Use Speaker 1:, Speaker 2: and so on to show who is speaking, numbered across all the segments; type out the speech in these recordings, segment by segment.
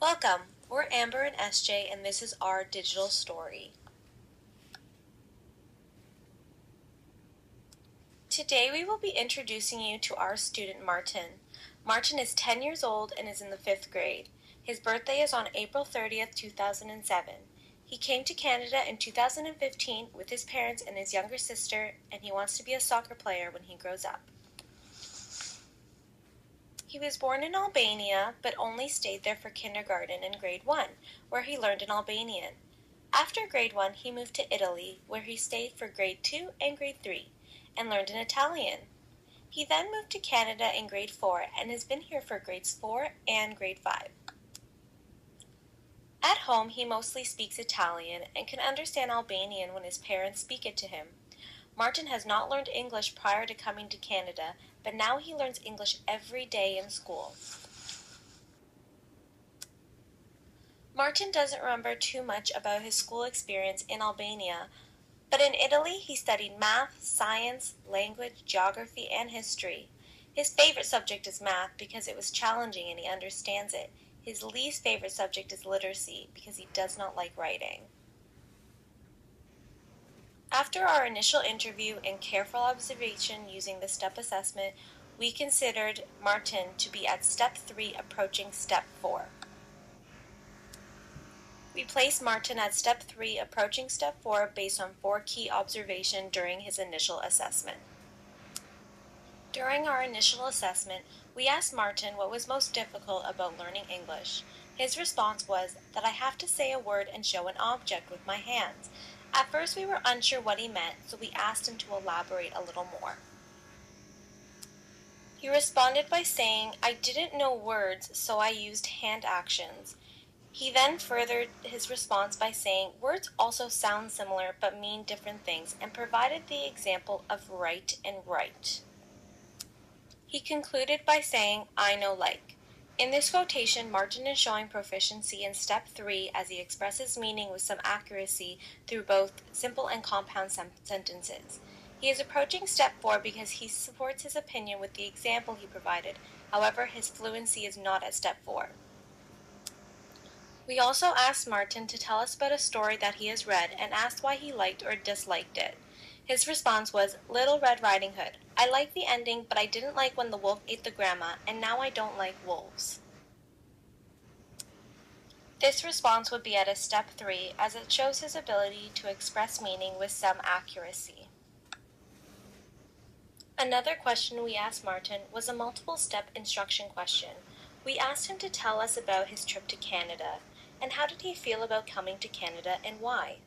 Speaker 1: Welcome, we're Amber and SJ and this is our digital story. Today we will be introducing you to our student Martin. Martin is 10 years old and is in the 5th grade. His birthday is on April 30th, 2007. He came to Canada in 2015 with his parents and his younger sister, and he wants to be a soccer player when he grows up. He was born in Albania, but only stayed there for kindergarten and grade 1, where he learned in Albanian. After grade 1, he moved to Italy, where he stayed for grade 2 and grade 3, and learned in Italian. He then moved to Canada in grade 4 and has been here for grades 4 and grade 5. At home, he mostly speaks Italian and can understand Albanian when his parents speak it to him. Martin has not learned English prior to coming to Canada, but now he learns English every day in school. Martin doesn't remember too much about his school experience in Albania, but in Italy he studied math, science, language, geography, and history. His favorite subject is math because it was challenging and he understands it. His least favorite subject is literacy because he does not like writing. After our initial interview and careful observation using the STEP assessment, we considered Martin to be at Step 3 approaching Step 4. We placed Martin at Step 3 approaching Step 4 based on 4 key observations during his initial assessment. During our initial assessment, we asked Martin what was most difficult about learning English. His response was that I have to say a word and show an object with my hands. At first we were unsure what he meant, so we asked him to elaborate a little more. He responded by saying, I didn't know words, so I used hand actions. He then furthered his response by saying, words also sound similar but mean different things, and provided the example of right and right. He concluded by saying, I know like. In this quotation, Martin is showing proficiency in Step 3 as he expresses meaning with some accuracy through both simple and compound sentences. He is approaching Step 4 because he supports his opinion with the example he provided. However, his fluency is not at Step 4. We also asked Martin to tell us about a story that he has read and asked why he liked or disliked it. His response was, Little Red Riding Hood. I liked the ending, but I didn't like when the wolf ate the grandma, and now I don't like wolves. This response would be at a Step 3, as it shows his ability to express meaning with some accuracy. Another question we asked Martin was a multiple-step instruction question. We asked him to tell us about his trip to Canada, and how did he feel about coming to Canada and why?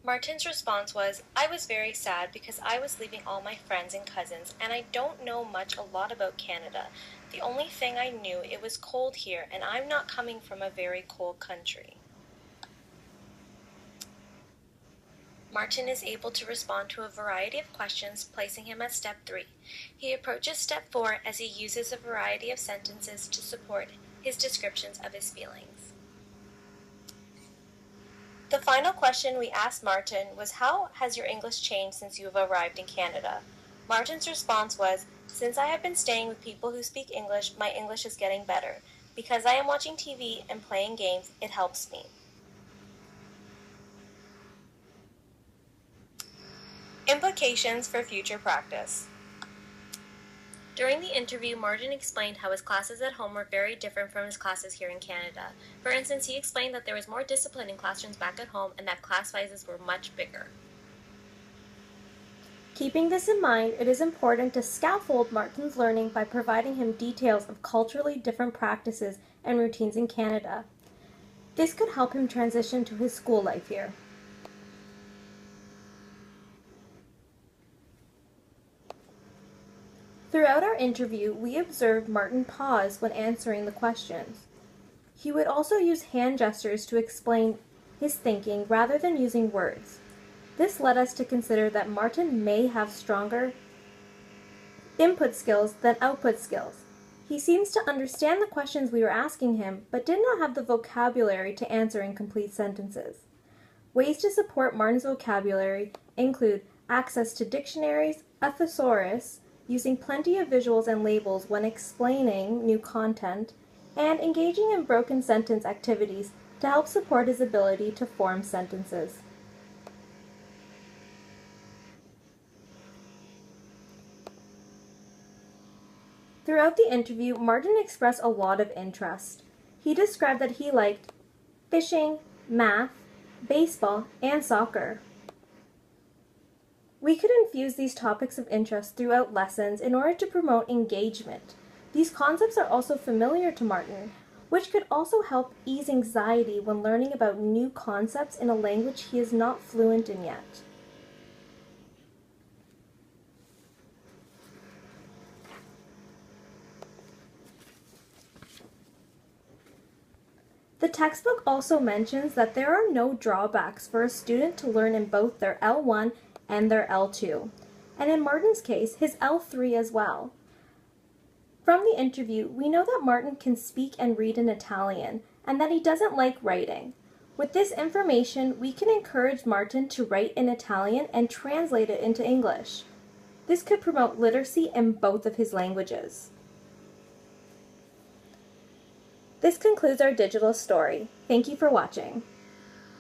Speaker 1: Martin's response was, I was very sad because I was leaving all my friends and cousins, and I don't know a lot about Canada. The only thing I knew, it was cold here, and I'm not coming from a very cold country. Martin is able to respond to a variety of questions, placing him at Step 3. He approaches Step 4 as he uses a variety of sentences to support his descriptions of his feelings. The final question we asked Martin was, how has your English changed since you have arrived in Canada? Martin's response was, since I have been staying with people who speak English, my English is getting better. Because I am watching TV and playing games, it helps me. Implications for future practice. During the interview, Martin explained how his classes at home were very different from his classes here in Canada. For instance, he explained that there was more discipline in classrooms back at home and that class sizes were much bigger.
Speaker 2: Keeping this in mind, it is important to scaffold Martin's learning by providing him details of culturally different practices and routines in Canada. This could help him transition to his school life here. Throughout our interview, we observed Martin pause when answering the questions. He would also use hand gestures to explain his thinking rather than using words. This led us to consider that Martin may have stronger input skills than output skills. He seems to understand the questions we were asking him, but did not have the vocabulary to answer in complete sentences. Ways to support Martin's vocabulary include access to dictionaries, a thesaurus, using plenty of visuals and labels when explaining new content, and engaging in broken sentence activities to help support his ability to form sentences. Throughout the interview, Martin expressed a lot of interest. He described that he liked fishing, math, baseball, and soccer. We could infuse these topics of interest throughout lessons in order to promote engagement. These concepts are also familiar to Martin, which could also help ease anxiety when learning about new concepts in a language he is not fluent in yet. The textbook also mentions that there are no drawbacks for a student to learn in both their L1 and their L2, and in Martin's case, his L3 as well. From the interview, we know that Martin can speak and read in Italian, and that he doesn't like writing. With this information, we can encourage Martin to write in Italian and translate it into English. This could promote literacy in both of his languages. This concludes our digital story. Thank you for watching.